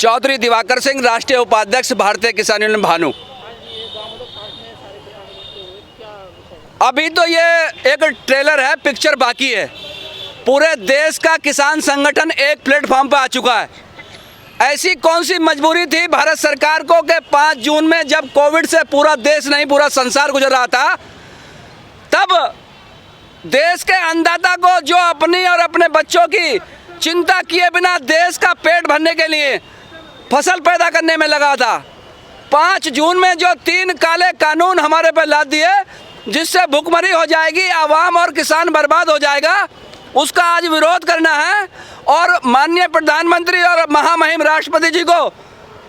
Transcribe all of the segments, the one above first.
चौधरी दिवाकर सिंह, राष्ट्रीय उपाध्यक्ष, भारतीय किसान यूनियन भानु। अभी तो ये एक ट्रेलर है, पिक्चर बाकी है। पूरे देश का किसान संगठन एक प्लेटफॉर्म पर आ चुका है। ऐसी कौन सी मजबूरी थी भारत सरकार को कि 5 जून में जब कोविड से पूरा देश नहीं पूरा संसार गुजर रहा था, तब देश के अन्नदाता को जो अपनी और अपने बच्चों की चिंता किए बिना देश का पेट भरने के लिए फसल पैदा करने में लगा था, 5 जून में जो 3 काले कानून हमारे पर लाद दिए जिससे भुखमरी हो जाएगी, आवाम और किसान बर्बाद हो जाएगा, उसका आज विरोध करना है और माननीय प्रधानमंत्री और महामहिम राष्ट्रपति जी को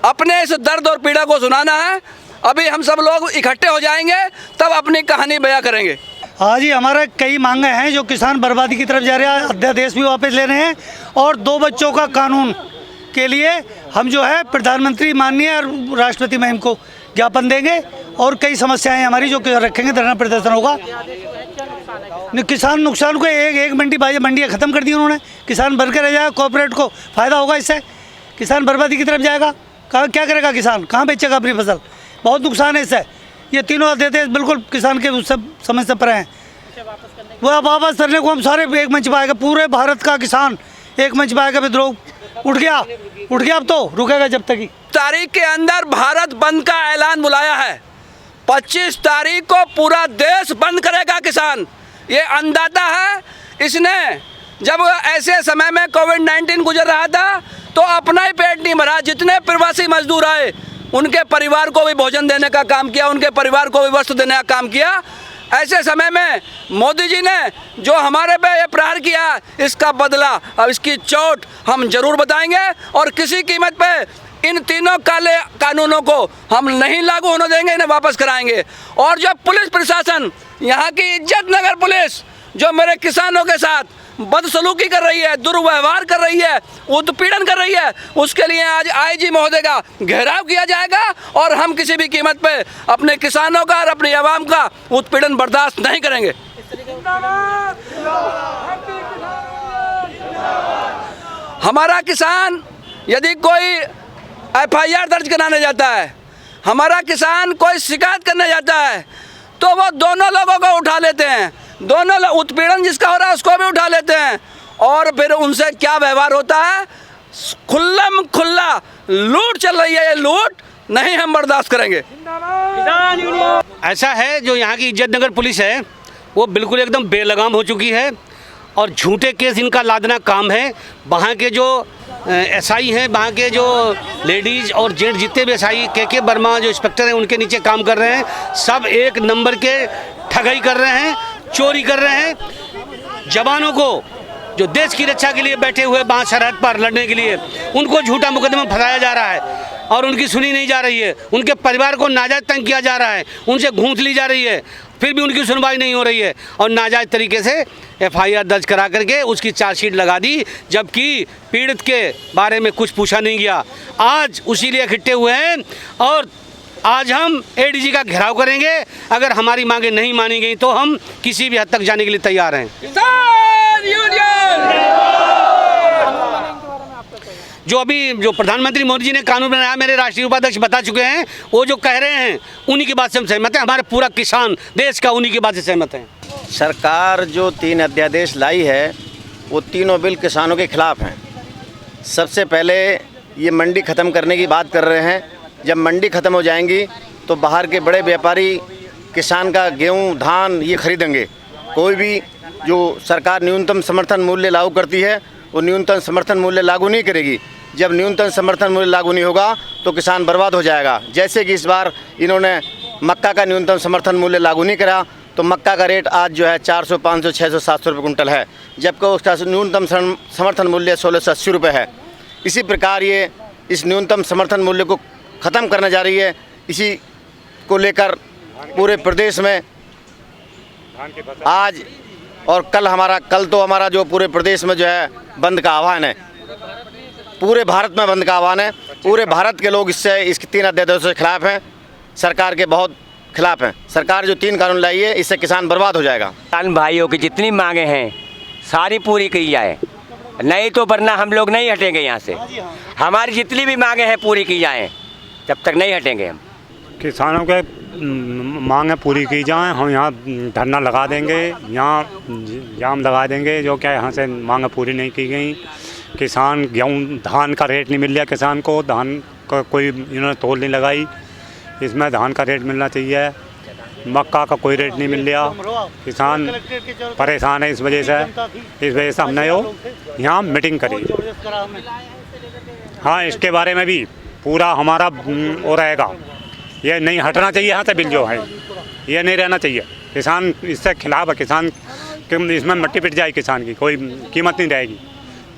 अपने इस दर्द और पीड़ा को सुनाना है। अभी हम सब लोग इकट्ठे हो जाएंगे, तब अपनी कहानी बयां करेंगे। आज ही हमारे कई मांगे हैं जो किसान बर्बादी की तरफ जा रहे हैं, अध्यादेश भी वापस ले रहे हैं और 2 बच्चों का कानून के लिए हम जो है प्रधानमंत्री माननीय राष्ट्रपति महिम को ज्ञापन देंगे और कई समस्याएं हमारी जो रखेंगे, धरना प्रदर्शन होगा। किसान नुकसान को एक मंडियाँ ख़त्म कर दी उन्होंने, किसान भर के रह जाएगा, कॉर्पोरेट को फ़ायदा होगा, इससे किसान बर्बादी की तरफ जाएगा। क्या करेगा किसान, कहाँ बेचेगा अपनी फसल, बहुत नुकसान है इससे। ये तीनों अध्यादेश बिल्कुल किसान के उस सब समस्या पर हैं। वह वापस करने को हम सारे एक मंच पाएगा, पूरे भारत का किसान एक मंच पाएगा। विद्रोह उठ गया, अब तो रुकेगा जब तक ही। तारीख के अंदर भारत बंद का ऐलान बुलाया है। 25 तारीख को पूरा देश बंद करेगा किसान। ये अन्नदाता है, इसने जब ऐसे समय में कोविड-19 गुजर रहा था तो अपना ही पेट नहीं भरा, जितने प्रवासी मजदूर आए उनके परिवार को भी भोजन देने का काम किया, उनके परिवार को भी वस्त्र देने का काम किया। ऐसे समय में मोदी जी ने जो हमारे पे ये प्रहार किया, इसका बदला, अब इसकी चोट हम जरूर बताएंगे और किसी कीमत पे इन तीनों काले कानूनों को हम नहीं लागू होने देंगे, इन्हें वापस कराएंगे। और जो पुलिस प्रशासन, यहाँ की इज्जत नगर पुलिस जो मेरे किसानों के साथ बदसलूकी कर रही है, दुर्व्यवहार कर रही है, उत्पीड़न कर रही है, उसके लिए आज आईजी महोदय का घेराव किया जाएगा और हम किसी भी कीमत पे अपने किसानों का और अपनी आवाम का उत्पीड़न बर्दाश्त नहीं करेंगे। हमारा किसान यदि कोई FIR दर्ज कराने जाता है, हमारा किसान कोई शिकायत करने जाता है, तो वो दोनों लोगों को उठा लेते हैं, दोनों उत्पीड़न जिसका हो रहा है उसको भी उठा लेते हैं और फिर उनसे क्या व्यवहार होता है, खुल्ला लूट चल रही है। ये लूट नहीं हम बर्दाश्त करेंगे। ऐसा है जो यहाँ की इज्जत नगर पुलिस है वो बिल्कुल एकदम बेलगाम हो चुकी है और झूठे केस इनका लादना काम है। वहाँ के जो SI हैं, वहाँ के जो लेडीज़ और जेंट्स जितने भी SI के वर्मा जो इंस्पेक्टर हैं उनके नीचे काम कर रहे हैं, सब एक नंबर के ठगाई कर रहे हैं, चोरी कर रहे हैं। जवानों को जो देश की रक्षा के लिए बैठे हुए वहाँ सरहद पर लड़ने के लिए, उनको झूठा मुकदमा फंसाया जा रहा है और उनकी सुनी नहीं जा रही है। उनके परिवार को नाजायज़ तंग किया जा रहा है, उनसे घूंस ली जा रही है, फिर भी उनकी सुनवाई नहीं हो रही है और नाजायज़ तरीके से FIR दर्ज करा करके उसकी चार्जशीट लगा दी, जबकि पीड़ित के बारे में कुछ पूछा नहीं गया। आज उसी लिए इकट्ठे हुए हैं और आज हम ADG का घेराव करेंगे। अगर हमारी मांगे नहीं मानी गई तो हम किसी भी हद तक जाने के लिए तैयार हैं। किसान यूनियन जो प्रधानमंत्री मोदी जी ने कानून बनाया, मेरे राष्ट्रीय उपाध्यक्ष बता चुके हैं, वो जो कह रहे हैं उन्हीं की बात से हम सहमत हैं। हमारे पूरा किसान देश का उन्हीं की बात से सहमत हैं। सरकार जो 3 अध्यादेश लाई है वो तीनों बिल किसानों के खिलाफ हैं। सबसे पहले ये मंडी ख़त्म करने की बात कर रहे हैं। जब मंडी ख़त्म हो जाएंगी तो बाहर के बड़े व्यापारी किसान का गेहूं, धान ये खरीदेंगे। कोई भी जो सरकार न्यूनतम समर्थन मूल्य लागू करती है वो न्यूनतम समर्थन मूल्य लागू नहीं करेगी। जब न्यूनतम समर्थन मूल्य लागू नहीं होगा तो किसान बर्बाद हो जाएगा। जैसे कि इस बार इन्होंने मक्का का न्यूनतम समर्थन मूल्य लागू नहीं करा तो मक्का का रेट आज जो है 400, 500, 600, 700 रुपये कुंटल है, जबकि उसका न्यूनतम समर्थन मूल्य 1680 रुपये है। इसी प्रकार ये इस न्यूनतम समर्थन मूल्य को ख़त्म करने जा रही है। इसी को लेकर पूरे प्रदेश में आज और कल तो हमारा जो पूरे प्रदेश में जो है बंद का आह्वान है, पूरे भारत में बंद का आह्वान है। पूरे भारत के लोग इसके 3 अध्यादेशों के खिलाफ हैं, सरकार के बहुत खिलाफ हैं। सरकार जो 3 कानून लाई है इससे किसान बर्बाद हो जाएगा। किसान भाइयों की जितनी मांगे हैं सारी पूरी की जाए। नहीं तो वरना हम लोग नहीं हटेंगे यहाँ से। हमारी जितनी भी मांगे हैं पूरी की जाएं, जब तक नहीं हटेंगे हम। किसानों के मांगें पूरी की जाएं, हम यहाँ धरना लगा देंगे, यहाँ जाम लगा देंगे, जो क्या यहाँ से मांगें पूरी नहीं की गई। किसान गेहूँ धान का रेट नहीं मिल रहा किसान को, धान का कोई इन्होंने तोल नहीं लगाई, इसमें धान का रेट मिलना चाहिए। मक्का का कोई रेट नहीं मिल रहा, किसान परेशान है इस वजह से हमने यहाँ मीटिंग करी। हाँ, इसके बारे में भी पूरा हमारा वो रहेगा, ये नहीं हटना चाहिए यहाँ से बिल जो है, ये नहीं रहना चाहिए। किसान इससे खिलाफ है, किसान इसमें मट्टी पिट जाए, किसान की कोई कीमत नहीं रहेगी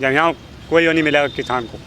जब यहाँ कोई वो नहीं मिलेगा किसान को।